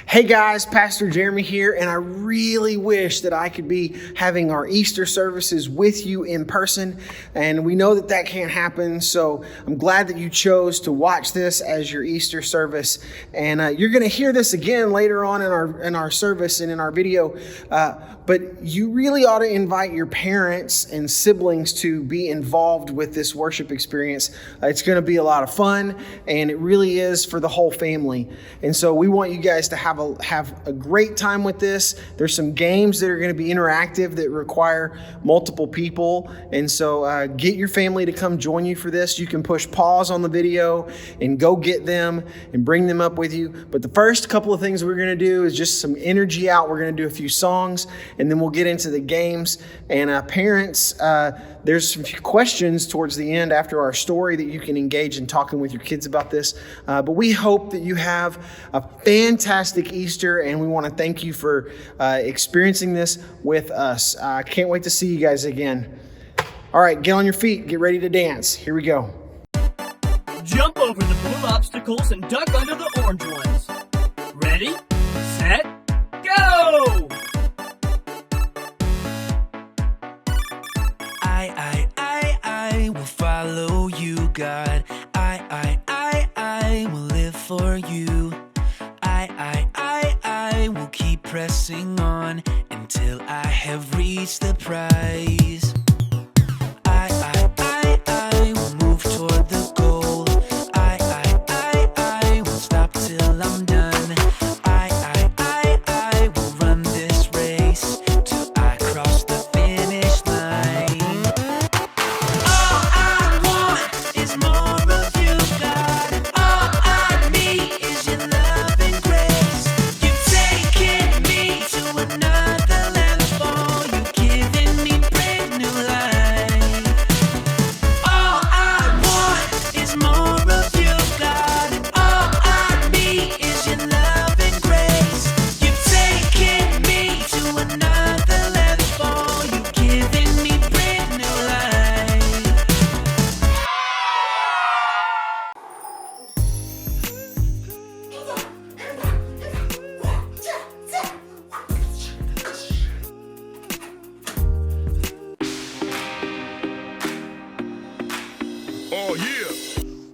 Hey guys, Pastor Jeremy here, and I really wish that I could be having our Easter services with you in person, and we know that that can't happen, so I'm glad that you chose to watch this as your Easter service, and you're going to hear this again later on in our service and in our video, but you really ought to invite your parents and siblings to be involved with this worship experience. It's going to be a lot of fun, and it really is for the whole family, and so we want you guys to have a great time with this. There's some games that are going to be interactive that require multiple people. And so get your family to come join you for this. You can push pause on the video and go get them and bring them up with you. But the first couple of things we're going to do is just some energy out. We're going to do a few songs and then we'll get into the games. And parents, there's some questions towards the end after our story that you can engage in talking with your kids about this. But we hope that you have a fantastic Easter, and we want to thank you for experiencing this with us. I can't wait to see you guys again. All right, get on your feet, get ready to dance. Here we go. Jump over the blue obstacles and duck under the orange ones. Ready, set, go! I will follow you, God. I will live for you. I will keep pressing on until I have reached the prize. I will move toward the goal. I won't stop till I'm done. I will run this race till I cross the finish line. All I want is more of you, God. All I need is your love and grace. You've taken me to another level. You've given me brand new life. All I want is more of you, God. All I need is your love and grace. You've taken me to another level. You've given me brand new life. Oh yeah,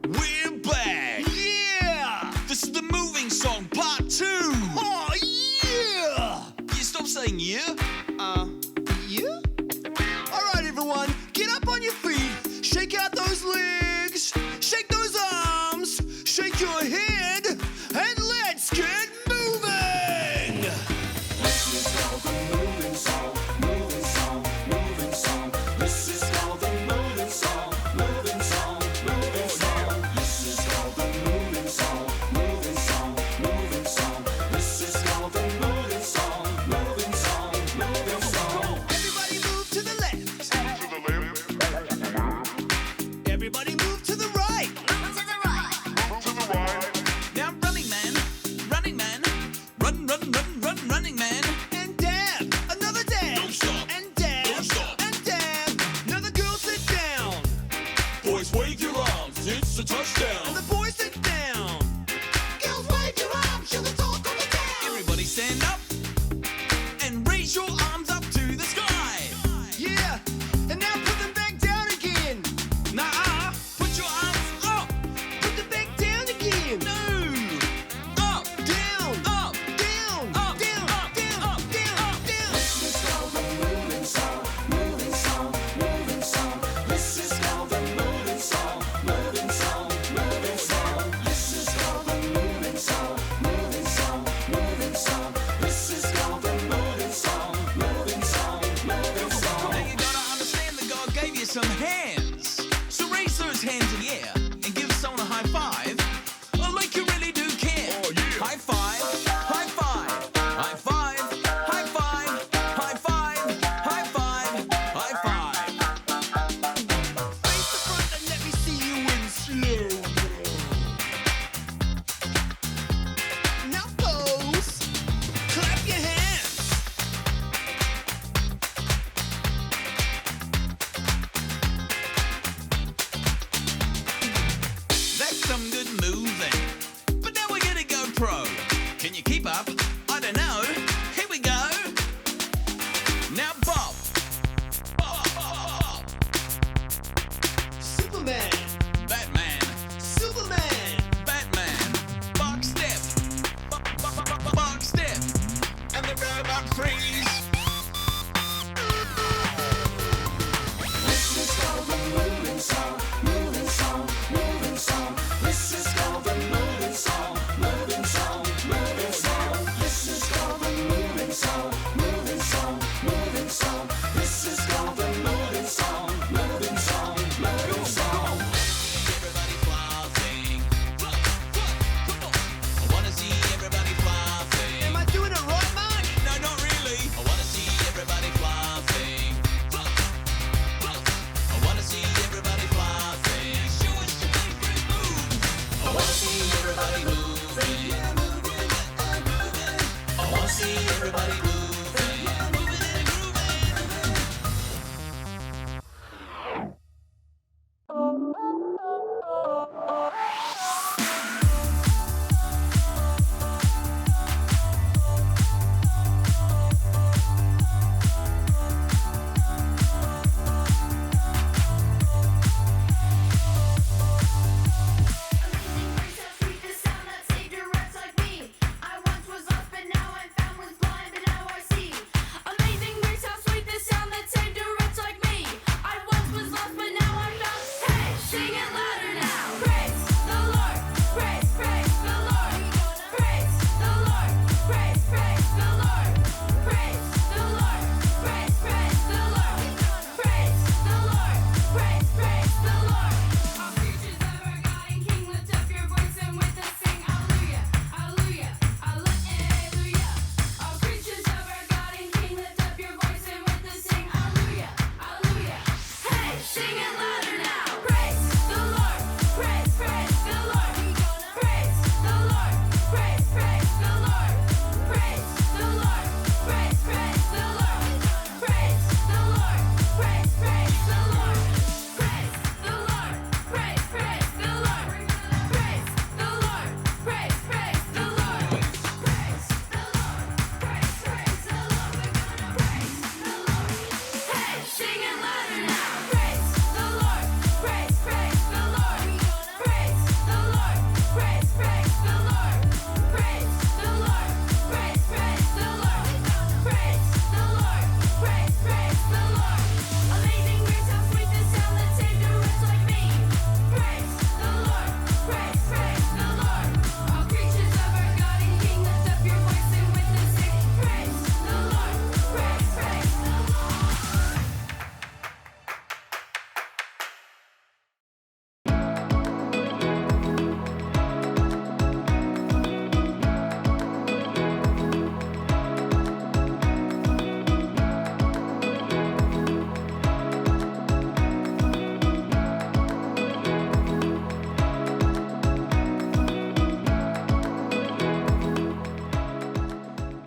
we're back. Yeah, this is the moving song part 2. Oh yeah. You stop saying yeah. Yeah. All right, everyone, get up on your feet. Shake out those legs. Shake those arms. Shake your head, and let's get moving. This is called the moving song. Moving song. Moving song. This is called the moving song. Moving song. Moving song. This is called the moving song. Moving song. Moving song. Can you keep up? I don't know. Here we go. Now Bob. Bob. Superman. Batman. Superman. Batman. Box step. Box step. And the robot freeze. This is called the moving song, moving song, moving song. This is called the moving song, moving song, moving song. This is called the moving song, moving song, moving song. This is called the moving song, moving song, moving song. Everybody flossing. I wanna see everybody flossing. Am I doing it right, Mark? No, not really. I wanna see everybody flossing. I wanna see everybody flossing. Show us your favorite move. I wanna see everybody moving. I wanna see everybody moving. Moving and grooving. Amazing grace, how sweet the sound that saved a wretch like me. I once was lost, but now I'm found. Was blind, but now I see. Amazing grace, how sweet the sound that saved a wretch like me. I once was lost, but now I'm found. Hey, sing it louder now. Praise the Lord. Praise, praise the Lord. Praise the Lord. Praise, praise the Lord. Praise the Lord. Praise, praise the Lord. Praise the Lord. Praise, praise the Lord. All creatures of our God and King, lift up your voice and with us sing Alleluia, Alleluia, Alleluia. All creatures of our God and King, lift up your voice and with us sing Alleluia, Alleluia. Hey, sing it louder now. Praise the Lord, praise, praise the Lord. Praise the Lord, praise, praise the Lord. Praise the Lord, praise, praise the Lord. Praise the Lord, praise, praise the Lord. Praise the Lord, praise, praise the Lord. Praise the Lord, praise, praise the Lord. Praise the Lord, praise, praise the Lord. We're gonna praise the Lord. Hey, sing it louder now. Praise the Lord, praise, praise the Lord. Praise the Lord, praise, praise the Lord. Praise the Lord, praise, praise the Lord. Praise the Lord, praise, praise the Lord. Amazing grace, how sweet the sound that saved a wretch like me. Praise the Lord, praise, praise the Lord. All creatures of our God and King, lift up your voice and with us sing. Praise the Lord, praise, praise the Lord.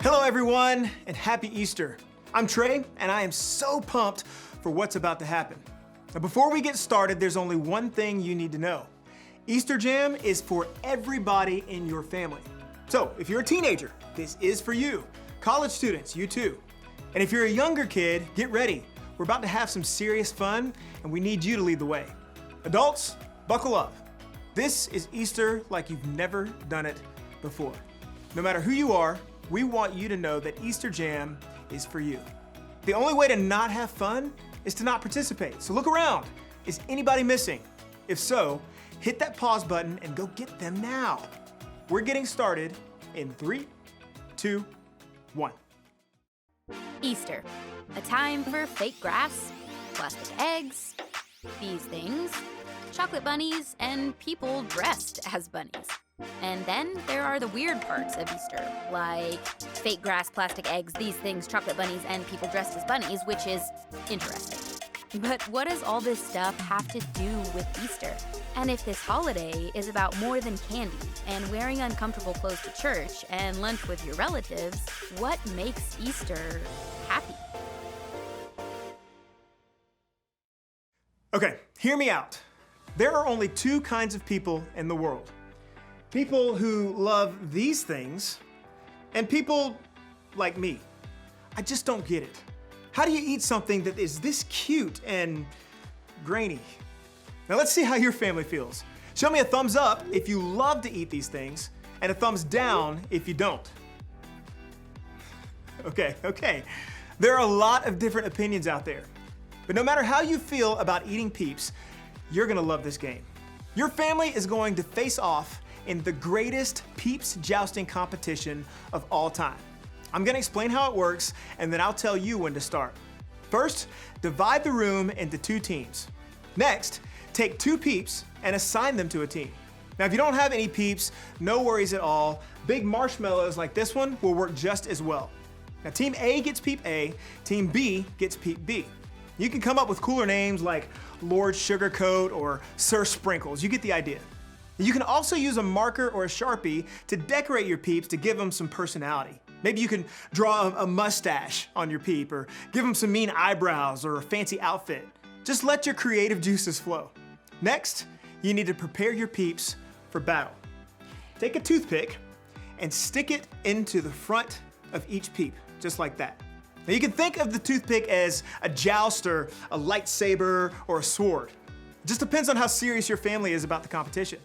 Hello, everyone, and happy Easter. I'm Trey, and I am so pumped for what's about to happen. Now, before we get started, there's only one thing you need to know. Easter Jam is for everybody in your family. So, if you're a teenager, this is for you. College students, you too. And if you're a younger kid, get ready. We're about to have some serious fun, and we need you to lead the way. Adults, buckle up. This is Easter like you've never done it before. No matter who you are, we want you to know that Easter Jam is for you. The only way to not have fun is to not participate. So look around. Is anybody missing? If so, hit that pause button and go get them now. We're getting started in 3, 2, 1. Easter, a time for fake grass, plastic eggs, these things, chocolate bunnies, and people dressed as bunnies. And then there are the weird parts of Easter, like fake grass, plastic eggs, these things, chocolate bunnies, and people dressed as bunnies, which is interesting. But what does all this stuff have to do with Easter? And if this holiday is about more than candy and wearing uncomfortable clothes to church and lunch with your relatives, what makes Easter happy? Okay, hear me out. There are only two kinds of people in the world. People who love these things And people like me, I just don't get it. How do you eat something that is this cute and grainy? Now let's see how your family feels. Show me a thumbs up if you love to eat these things, and a thumbs down if you don't. Okay. There are a lot of different opinions out there. But no matter how you feel about eating Peeps, you're gonna love this game. Your family is going to face off in the greatest Peeps jousting competition of all time. I'm gonna explain how it works, and then I'll tell you when to start. First, divide the room into 2 teams. Next, take 2 Peeps and assign them to a team. Now, if you don't have any Peeps, no worries at all. Big marshmallows like this one will work just as well. Now, Team A gets Peep A, Team B gets Peep B. You can come up with cooler names like Lord Sugarcoat or Sir Sprinkles. You get the idea. You can also use a marker or a Sharpie to decorate your Peeps to give them some personality. Maybe you can draw a mustache on your Peep, or give them some mean eyebrows or a fancy outfit. Just let your creative juices flow. Next, you need to prepare your Peeps for battle. Take a toothpick and stick it into the front of each Peep, just like that. Now you can think of the toothpick as a jouster, a lightsaber, or a sword. It just depends on how serious your family is about the competition.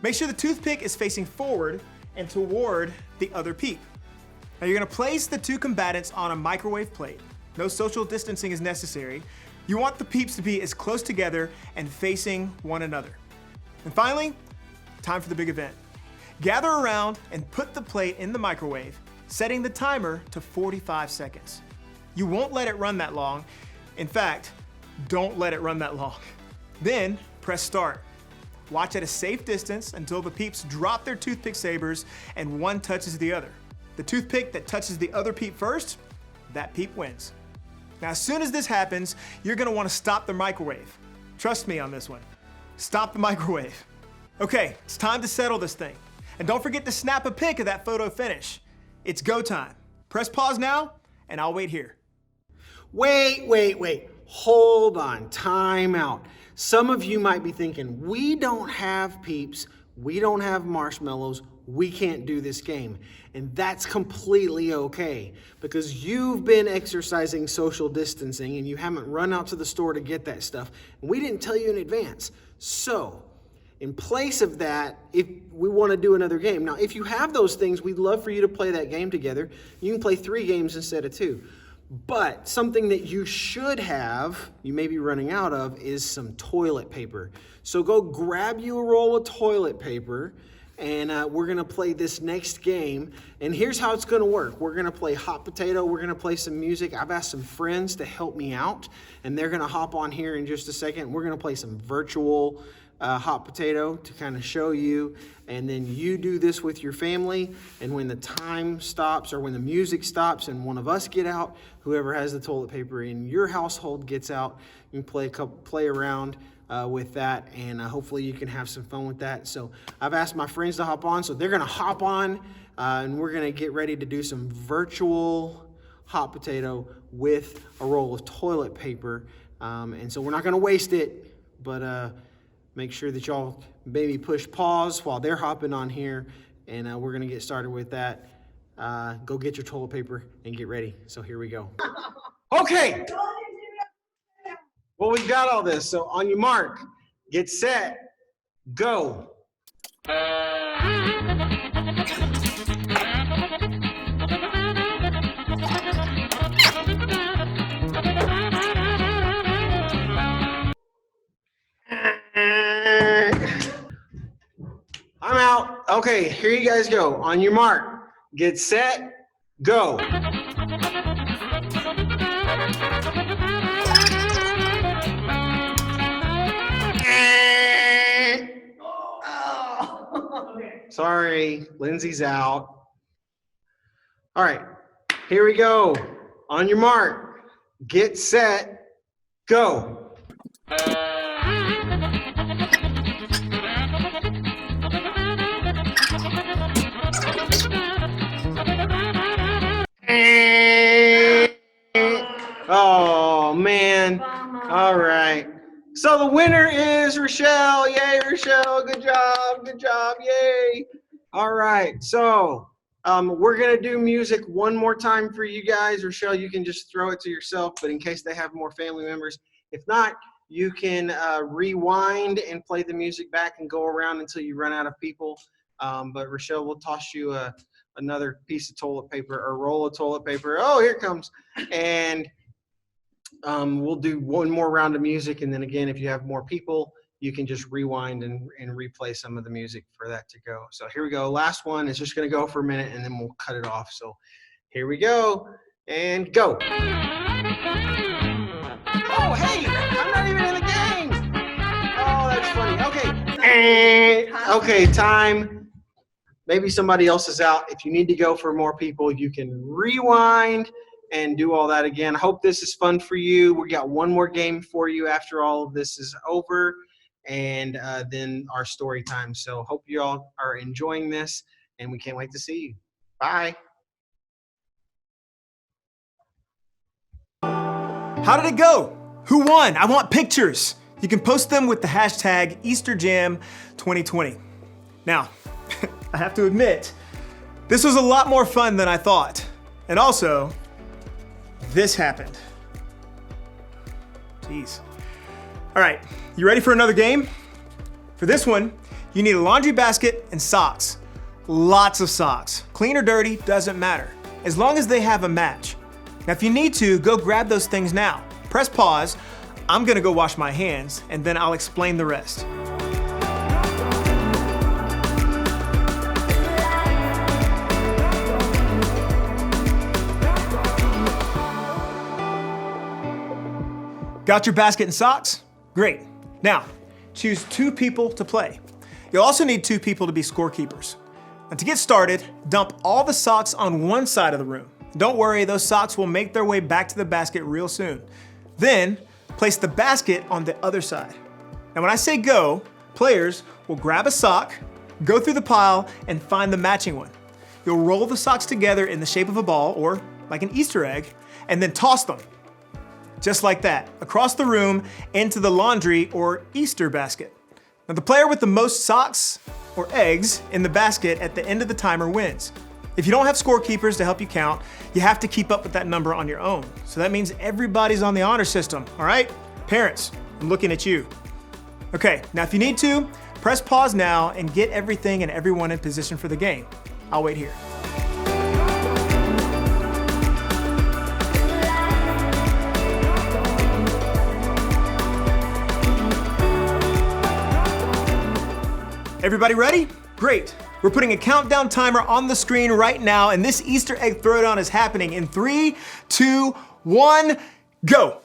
Make sure the toothpick is facing forward and toward the other Peep. Now you're gonna place the 2 combatants on a microwave plate. No social distancing is necessary. You want the Peeps to be as close together and facing one another. And finally, time for the big event. Gather around and put the plate in the microwave, setting the timer to 45 seconds. You won't let it run that long. In fact, don't let it run that long. Then press start. Watch at a safe distance until the Peeps drop their toothpick sabers and one touches the other. The toothpick that touches the other Peep first, that Peep wins. Now, as soon as this happens, you're gonna wanna stop the microwave. Trust me on this one. Stop the microwave. Okay, it's time to settle this thing. And don't forget to snap a pic of that photo finish. It's go time. Press pause now, and I'll wait here. Wait. Hold on. Time out. Some of you might be thinking, we don't have Peeps, we don't have marshmallows, we can't do this game. And that's completely okay, because you've been exercising social distancing and you haven't run out to the store to get that stuff. And we didn't tell you in advance. So, in place of that, if we want to do another game. Now, if you have those things, we'd love for you to play that game together. You can play 3 games instead of 2. But something that you should have, you may be running out of, is some toilet paper. So go grab you a roll of toilet paper, and we're going to play this next game. And here's how it's going to work. We're going to play hot potato. We're going to play some music. I've asked some friends to help me out, and they're going to hop on here in just a second. We're going to play some virtual hot potato to kind of show you, and then you do this with your family, and when the time stops or when the music stops and one of us get out, whoever has the toilet paper in your household gets out. You can play around with that, and hopefully you can have some fun with that. So I've asked my friends to hop on, so they're gonna hop on, and we're gonna get ready to do some virtual hot potato with a roll of toilet paper, and so we're not gonna waste it, but make sure that y'all maybe push pause while they're hopping on here, and we're gonna get started with that. Go get your toilet paper and get ready. So here we go. Okay. Well, we got all this. So on your mark, get set, go. I'm out. Okay, here you guys go. On your mark, get set, go. Sorry, Lindsay's out. All right, here we go. On your mark, get set, go. Oh, man. All right. So the winner is Rochelle. Yay, Rochelle. Good job. Good job. Yay. All right. So We're going to do music one more time for you guys. Rochelle, you can just throw it to yourself, but in case they have more family members. If not, you can rewind and play the music back and go around until you run out of people. But Rochelle, we'll toss you another piece of toilet paper or roll of toilet paper. Oh, here it comes. And we'll do one more round of music. And then again, if you have more people, you can just rewind and replay some of the music for that to go. So here we go. Last one is just going to go for a minute and then we'll cut it off. So here we go and go. Oh, hey, I'm not even in the game. Oh, that's funny. Okay. Okay, time. Maybe somebody else is out. If you need to go for more people, you can rewind and do all that again. I hope this is fun for you. We got one more game for you after all of this is over, and then our story time. So hope you all are enjoying this, and we can't wait to see you. Bye. How did it go? Who won? I want pictures. You can post them with the hashtag EasterJam2020. Now, I have to admit, this was a lot more fun than I thought. And also, this happened. Jeez. All right, you ready for another game? For this one, you need a laundry basket and socks. Lots of socks. Clean or dirty, doesn't matter, as long as they have a match. Now, if you need to, go grab those things now. Press pause. I'm gonna go wash my hands, and then I'll explain the rest. Got your basket and socks? Great. Now, choose 2 people to play. You'll also need 2 people to be scorekeepers. Now, to get started, dump all the socks on one side of the room. Don't worry, those socks will make their way back to the basket real soon. Then, place the basket on the other side. Now, when I say go, players will grab a sock, go through the pile, and find the matching one. You'll roll the socks together in the shape of a ball, or like an Easter egg, and then toss them. Just like that, across the room into the laundry or Easter basket. Now, the player with the most socks or eggs in the basket at the end of the timer wins. If you don't have scorekeepers to help you count, you have to keep up with that number on your own. So that means everybody's on the honor system, all right? Parents, I'm looking at you. Okay, now if you need to, press pause now and get everything and everyone in position for the game. I'll wait here. Everybody ready? Great. We're putting a countdown timer on the screen right now, and this Easter egg throwdown is happening in 3, 2, 1, go.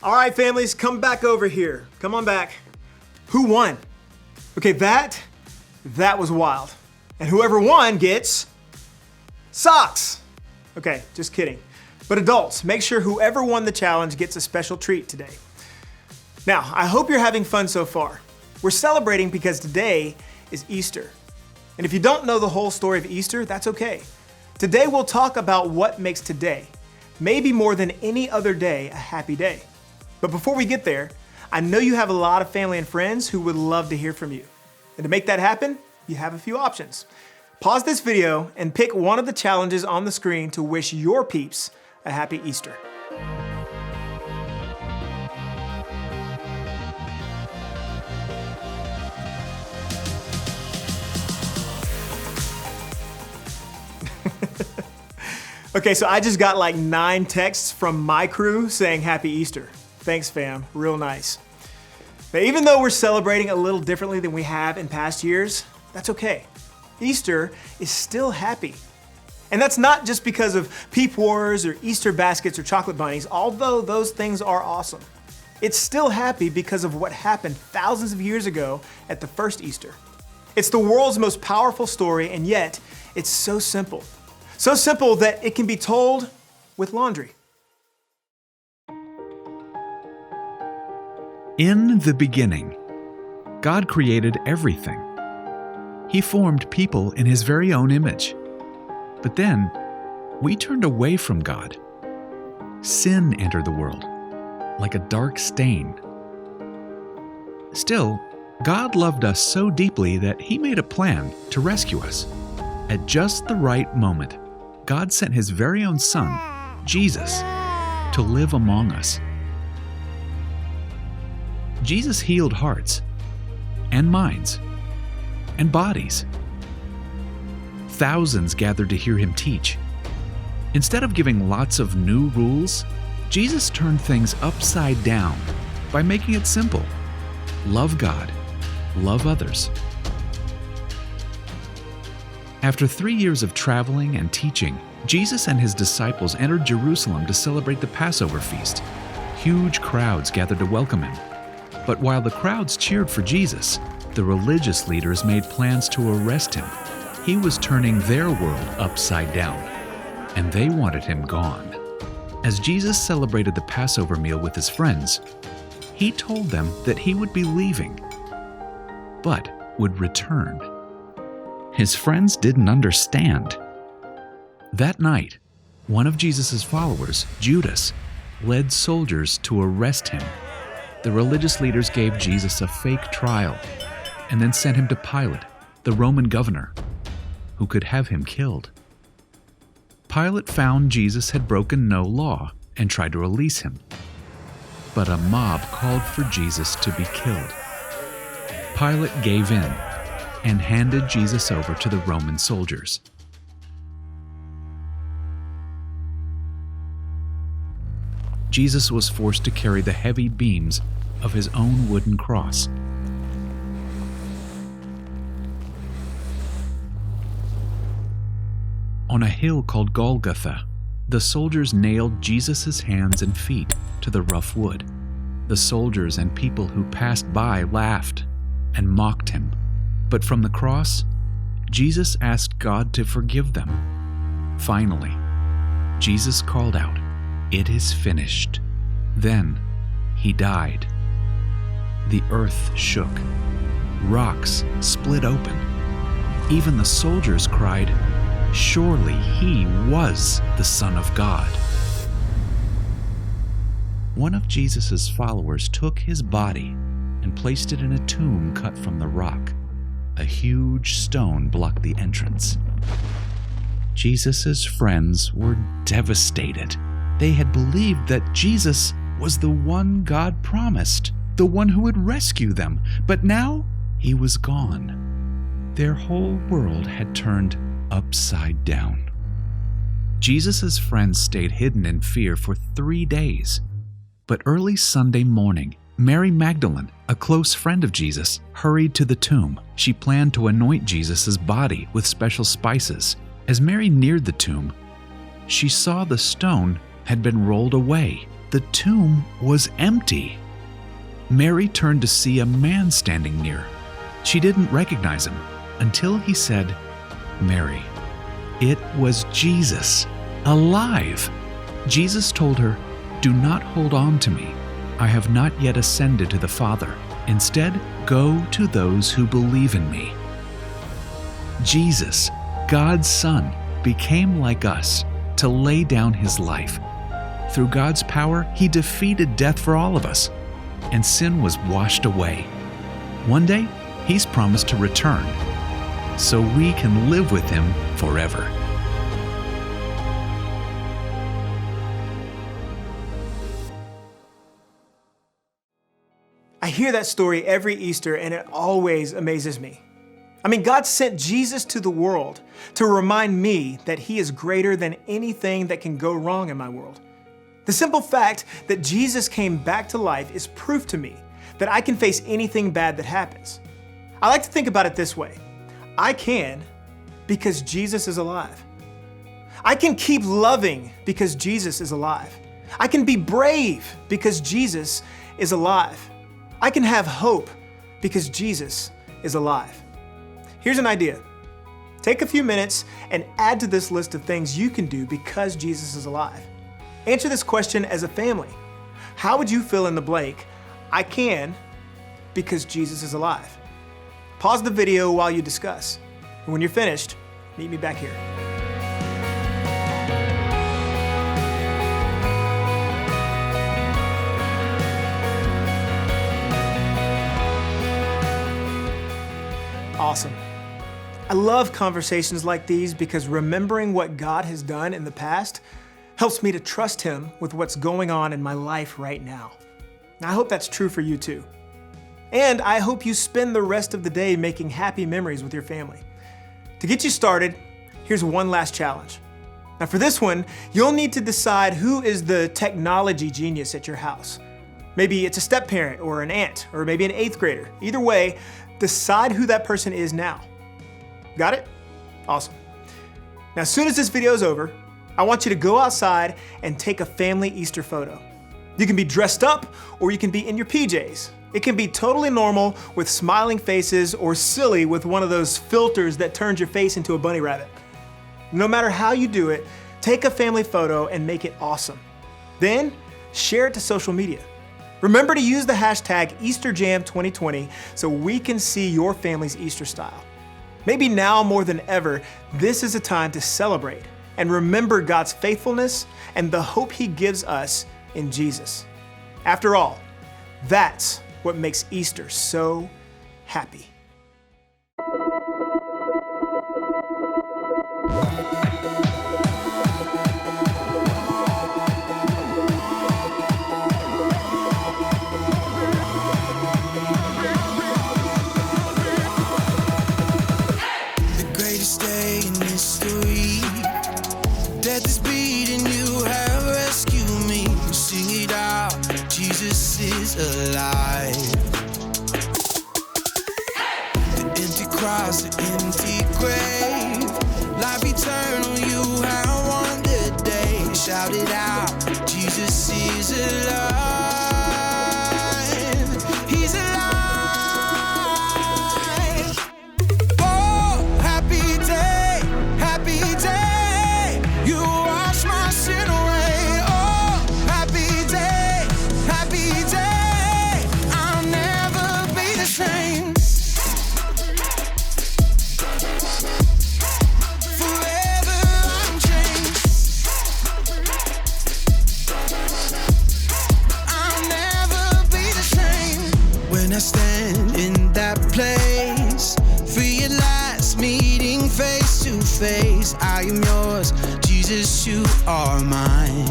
All right, families, come back over here. Come on back. Who won? Okay, that was wild. And whoever won gets socks. Okay, just kidding. But adults, make sure whoever won the challenge gets a special treat today. Now, I hope you're having fun so far. We're celebrating because today is Easter. And if you don't know the whole story of Easter, that's okay. Today we'll talk about what makes today, maybe more than any other day, a happy day. But before we get there, I know you have a lot of family and friends who would love to hear from you. And to make that happen, you have a few options. Pause this video and pick one of the challenges on the screen to wish your peeps a happy Easter. Okay, so I just got like 9 texts from my crew saying Happy Easter. Thanks, fam. Real nice. But even though we're celebrating a little differently than we have in past years, that's okay. Easter is still happy. And that's not just because of peep wars or Easter baskets or chocolate bunnies, although those things are awesome. It's still happy because of what happened thousands of years ago at the first Easter. It's the world's most powerful story, and yet it's so simple. So simple that it can be told with laundry. In the beginning, God created everything. He formed people in His very own image. But then, we turned away from God. Sin entered the world, like a dark stain. Still, God loved us so deeply that He made a plan to rescue us. At just the right moment, God sent His very own Son, Jesus, to live among us. Jesus healed hearts and minds and bodies. Thousands gathered to hear Him teach. Instead of giving lots of new rules, Jesus turned things upside down by making it simple. Love God, love others. After 3 years of traveling and teaching, Jesus and His disciples entered Jerusalem to celebrate the Passover feast. Huge crowds gathered to welcome Him. But while the crowds cheered for Jesus, the religious leaders made plans to arrest Him. He was turning their world upside down, and they wanted Him gone. As Jesus celebrated the Passover meal with His friends, He told them that He would be leaving, but would return. His friends didn't understand. That night, one of Jesus' followers, Judas, led soldiers to arrest Him. The religious leaders gave Jesus a fake trial and then sent Him to Pilate, the Roman governor, who could have Him killed. Pilate found Jesus had broken no law and tried to release Him. But a mob called for Jesus to be killed. Pilate gave in and handed Jesus over to the Roman soldiers. Jesus was forced to carry the heavy beams of His own wooden cross. On a hill called Golgotha, the soldiers nailed Jesus' hands and feet to the rough wood. The soldiers and people who passed by laughed and mocked Him. But from the cross, Jesus asked God to forgive them. Finally, Jesus called out, "It is finished." Then He died. The earth shook. Rocks split open. Even the soldiers cried, "Surely He was the Son of God." One of Jesus' followers took His body and placed it in a tomb cut from the rock. A huge stone blocked the entrance. Jesus' friends were devastated. They had believed that Jesus was the one God promised, the one who would rescue them, but now He was gone. Their whole world had turned upside down. Jesus' friends stayed hidden in fear for 3 days. But early Sunday morning, Mary Magdalene, a close friend of Jesus, hurried to the tomb. She planned to anoint Jesus' body with special spices. As Mary neared the tomb, she saw the stone had been rolled away. The tomb was empty. Mary turned to see a man standing near. She didn't recognize him until he said, "Mary." It was Jesus, alive. Jesus told her, "Do not hold on to me. I have not yet ascended to the Father. Instead, go to those who believe in me." Jesus, God's Son, became like us to lay down His life. Through God's power, He defeated death for all of us, and sin was washed away. One day, He's promised to return, so we can live with Him forever. I hear that story every Easter and it always amazes me. I mean, God sent Jesus to the world to remind me that He is greater than anything that can go wrong in my world. The simple fact that Jesus came back to life is proof to me that I can face anything bad that happens. I like to think about it this way. I can because Jesus is alive. I can keep loving because Jesus is alive. I can be brave because Jesus is alive. I can have hope because Jesus is alive. Here's an idea. Take a few minutes and add to this list of things you can do because Jesus is alive. Answer this question as a family. How would you fill in the blank? I can because Jesus is alive. Pause the video while you discuss. And when you're finished, meet me back here. Awesome. I love conversations like these because remembering what God has done in the past helps me to trust Him with what's going on in my life right now. I hope that's true for you too. And I hope you spend the rest of the day making happy memories with your family. To get you started, here's one last challenge. Now for this one, you'll need to decide who is the technology genius at your house. Maybe it's a step-parent or an aunt, or maybe an 8th grader. Either way, decide who that person is now. Got it? Awesome. Now, as soon as this video is over, I want you to go outside and take a family Easter photo. You can be dressed up or you can be in your PJs. It can be totally normal with smiling faces or silly with one of those filters that turns your face into a bunny rabbit. No matter how you do it, take a family photo and make it awesome. Then share it to social media. Remember to use the hashtag EasterJam2020 so we can see your family's Easter style. Maybe now more than ever, this is a time to celebrate and remember God's faithfulness and the hope He gives us in Jesus. After all, that's what makes Easter so happy. The greatest day in history. Death is beating, you have rescued me. Sing it out, Jesus is alive. The empty cross, the empty grave, life eternal, you have won the day. Shout it out, Jesus is alive. He's alive. Oh, happy day, happy day. You wash my sin away. Oh, happy day, happy day. I'll never be the same. Forever I'm changed. I'll never be the same. When I stand in that place, realize meeting face to face. I am yours, Jesus, you are mine.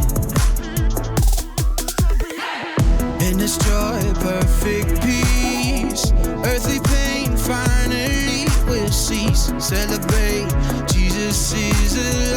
In this joy, perfect peace, earthly pain finally will cease. Celebrate, Jesus is alive.